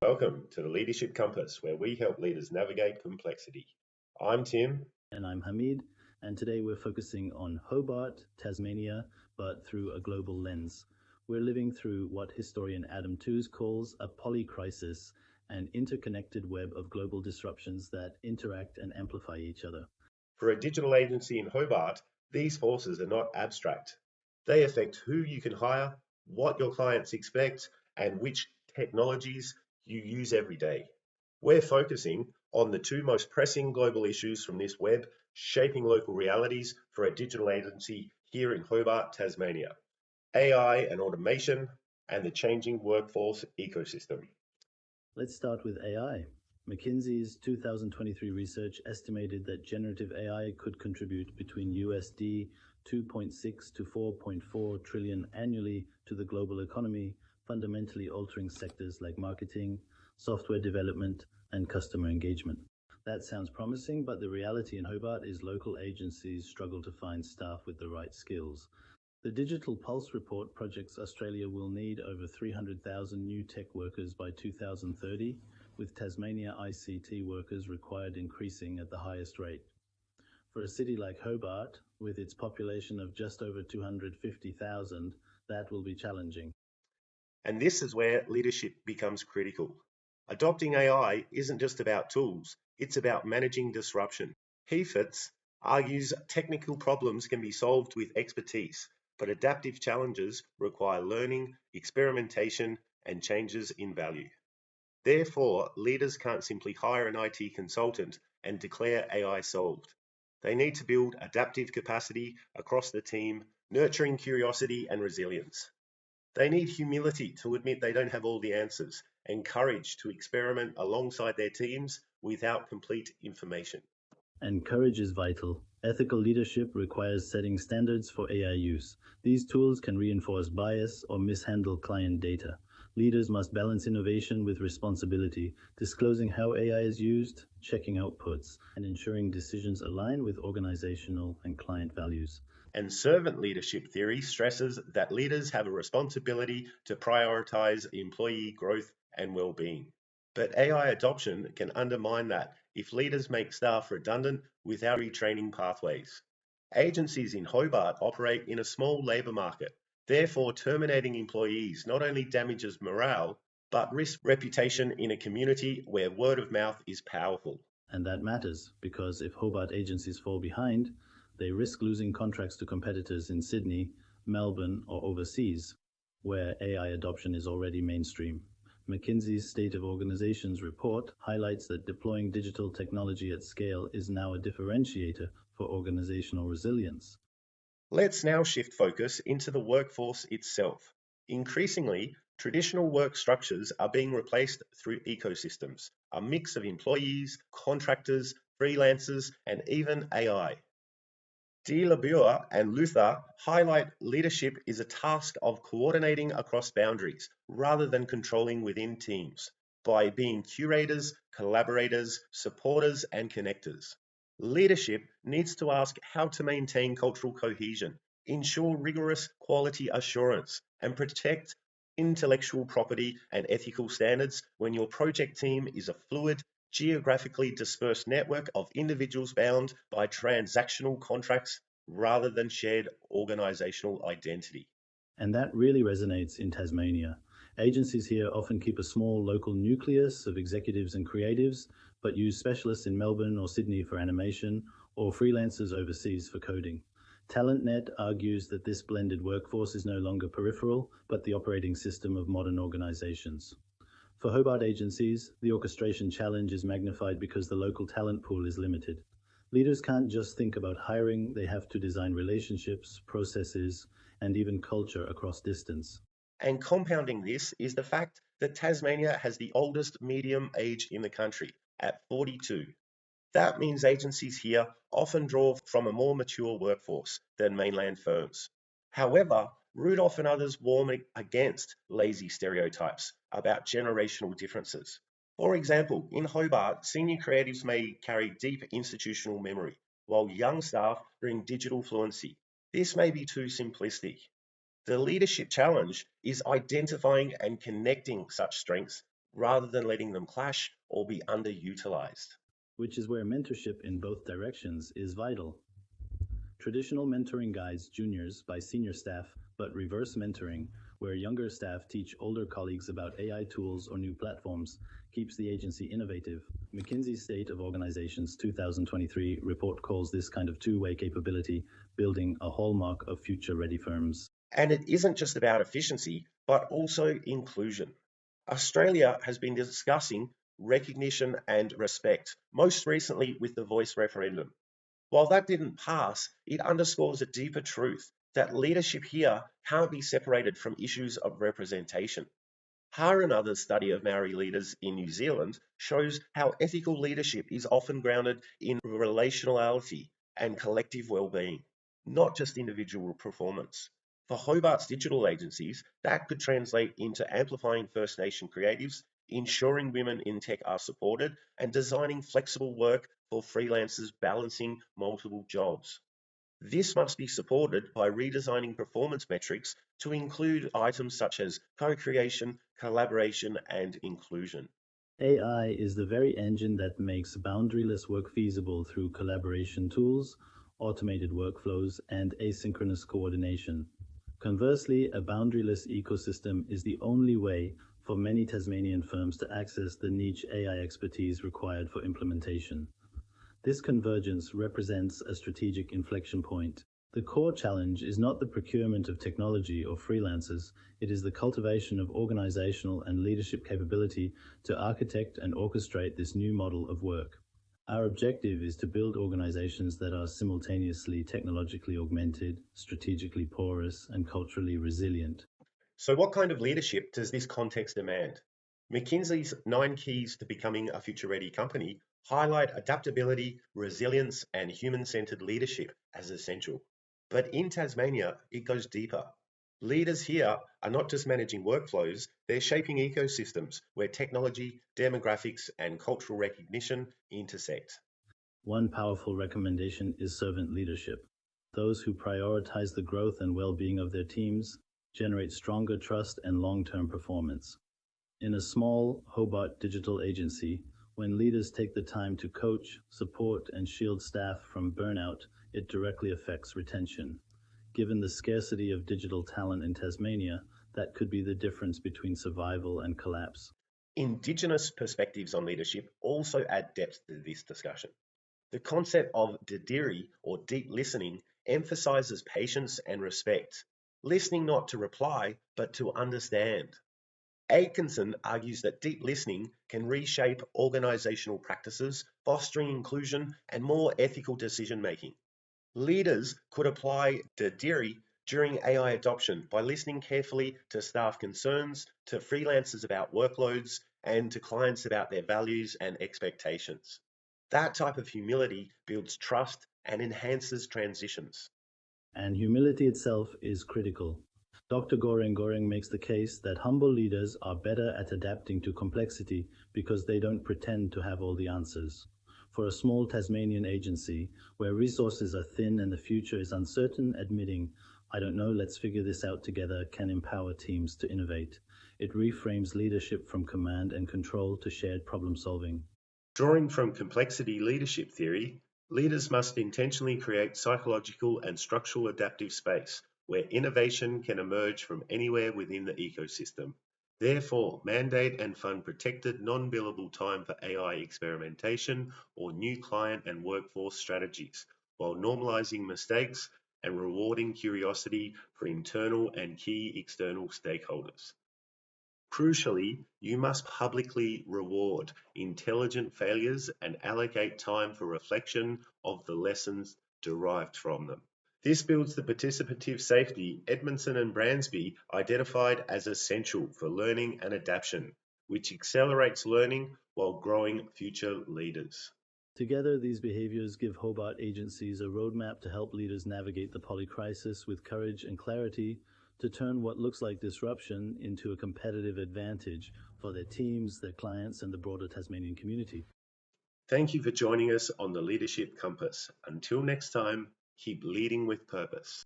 Welcome to the Leadership Compass, where we help leaders navigate complexity. I'm Tim. And I'm Hamid, and today we're focusing on Hobart, Tasmania, but through a global lens. We're living through what historian Adam Tooze calls a polycrisis, an interconnected web of global disruptions that interact and amplify each other. For a digital agency in Hobart, these forces are not abstract. They affect who you can hire, what your clients expect, and which technologies you use every day. We're focusing on the two most pressing global issues from this web shaping local realities for a digital agency here in Hobart, Tasmania: AI and automation, and the changing workforce ecosystem. Let's start with AI. McKinsey's 2023 research estimated that generative AI could contribute between USD 2.6 to 4.4 trillion annually to the global economy, fundamentally altering sectors like marketing, software development, and customer engagement. That sounds promising, but the reality in Hobart is local agencies struggle to find staff with the right skills. The Digital Pulse report projects Australia will need over 300,000 new tech workers by 2030, with Tasmania ICT workers required increasing at the highest rate. For a city like Hobart, with its population of just over 250,000, that will be challenging. And this is where leadership becomes critical. Adopting AI isn't just about tools, it's about managing disruption. Heifetz argues technical problems can be solved with expertise, but adaptive challenges require learning, experimentation, and changes in value. Therefore, leaders can't simply hire an IT consultant and declare AI solved. They need to build adaptive capacity across the team, nurturing curiosity and resilience. They need humility to admit they don't have all the answers, and courage to experiment alongside their teams without complete information. And courage is vital. Ethical leadership requires setting standards for AI use. These tools can reinforce bias or mishandle client data. Leaders must balance innovation with responsibility, disclosing how AI is used, checking outputs, and ensuring decisions align with organizational and client values. And servant leadership theory stresses that leaders have a responsibility to prioritize employee growth and well-being. But AI adoption can undermine that if leaders make staff redundant without retraining pathways. Agencies in Hobart operate in a small labour market. Therefore, terminating employees not only damages morale, but risks reputation in a community where word of mouth is powerful. And that matters because if Hobart agencies fall behind, they risk losing contracts to competitors in Sydney, Melbourne, or overseas, where AI adoption is already mainstream. McKinsey's State of Organizations report highlights that deploying digital technology at scale is now a differentiator for organizational resilience. Let's now shift focus into the workforce itself. Increasingly, traditional work structures are being replaced through ecosystems, a mix of employees, contractors, freelancers, and even AI. De La Bure and Luther highlight leadership is a task of coordinating across boundaries rather than controlling within teams by being curators, collaborators, supporters, and connectors. Leadership needs to ask how to maintain cultural cohesion, ensure rigorous quality assurance, and protect intellectual property and ethical standards when your project team is a fluid, geographically dispersed network of individuals bound by transactional contracts rather than shared organizational identity. And that really resonates in Tasmania. Agencies here often keep a small local nucleus of executives and creatives, but use specialists in Melbourne or Sydney for animation, or freelancers overseas for coding. TalentNet argues that this blended workforce is no longer peripheral, but the operating system of modern organizations. For Hobart agencies, the orchestration challenge is magnified because the local talent pool is limited. Leaders can't just think about hiring, they have to design relationships, processes, and even culture across distance. And compounding this is the fact that Tasmania has the oldest medium age in the country at 42. That means agencies here often draw from a more mature workforce than mainland firms. However, Rudolph and others warn against lazy stereotypes about generational differences. For example, in Hobart, senior creatives may carry deep institutional memory, while young staff bring digital fluency. This may be too simplistic. The leadership challenge is identifying and connecting such strengths rather than letting them clash or be underutilized. which is where mentorship in both directions is vital. Traditional mentoring guides juniors by senior staff, but reverse mentoring, where younger staff teach older colleagues about AI tools or new platforms, keeps the agency innovative. McKinsey's State of Organizations 2023 report calls this kind of two-way capability building a hallmark of future-ready firms. And it isn't just about efficiency, but also inclusion. Australia has been discussing recognition and respect, most recently with the voice referendum. While that didn't pass, it underscores a deeper truth that leadership here can't be separated from issues of representation. Har and others' study of Maori leaders in New Zealand shows how ethical leadership is often grounded in relationality and collective well-being, not just individual performance. For Hobart's digital agencies, that could translate into amplifying First Nation creatives, ensuring women in tech are supported, and designing flexible work for freelancers balancing multiple jobs. This must be supported by redesigning performance metrics to include items such as co-creation, collaboration, and inclusion. AI is the very engine that makes boundaryless work feasible through collaboration tools, automated workflows, and asynchronous coordination. Conversely, a boundaryless ecosystem is the only way for many Tasmanian firms to access the niche AI expertise required for implementation. This convergence represents a strategic inflection point. The core challenge is not the procurement of technology or freelancers, it is the cultivation of organizational and leadership capability to architect and orchestrate this new model of work. Our objective is to build organizations that are simultaneously technologically augmented, strategically porous, and culturally resilient. So, what kind of leadership does this context demand? McKinsey's 9 keys to becoming a future ready company highlight adaptability, resilience, and human centered leadership as essential. But in Tasmania, it goes deeper. Leaders here are not just managing workflows, they're shaping ecosystems where technology, demographics, and cultural recognition intersect. One powerful recommendation is servant leadership. Those who prioritize the growth and well-being of their teams generate stronger trust and long-term performance. In a small Hobart digital agency, when leaders take the time to coach, support, and shield staff from burnout, it directly affects retention. Given the scarcity of digital talent in Tasmania, that could be the difference between survival and collapse. Indigenous perspectives on leadership also add depth to this discussion. The concept of Didiri, or deep listening, emphasizes patience and respect, listening not to reply, but to understand. Atkinson argues that deep listening can reshape organizational practices, fostering inclusion and more ethical decision making. Leaders could apply Didiri during AI adoption by listening carefully to staff concerns, to freelancers about workloads, and to clients about their values and expectations. That type of humility builds trust and enhances transitions. And humility itself is critical. Dr. Goreng makes the case that humble leaders are better at adapting to complexity because they don't pretend to have all the answers. For a small Tasmanian agency, where resources are thin and the future is uncertain, admitting, "I don't know, let's figure this out together," can empower teams to innovate. It reframes leadership from command and control to shared problem solving. Drawing from complexity leadership theory, leaders must intentionally create psychological and structural adaptive space where innovation can emerge from anywhere within the ecosystem. Therefore, mandate and fund protected non-billable time for AI experimentation or new client and workforce strategies, while normalizing mistakes and rewarding curiosity for internal and key external stakeholders. Crucially, you must publicly reward intelligent failures and allocate time for reflection of the lessons derived from them. This builds the participative safety Edmondson and Bransby identified as essential for learning and adaptation, which accelerates learning while growing future leaders. Together, these behaviors give Hobart agencies a roadmap to help leaders navigate the polycrisis with courage and clarity to turn what looks like disruption into a competitive advantage for their teams, their clients, and the broader Tasmanian community. Thank you for joining us on the Leadership Compass. Until next time, keep leading with purpose.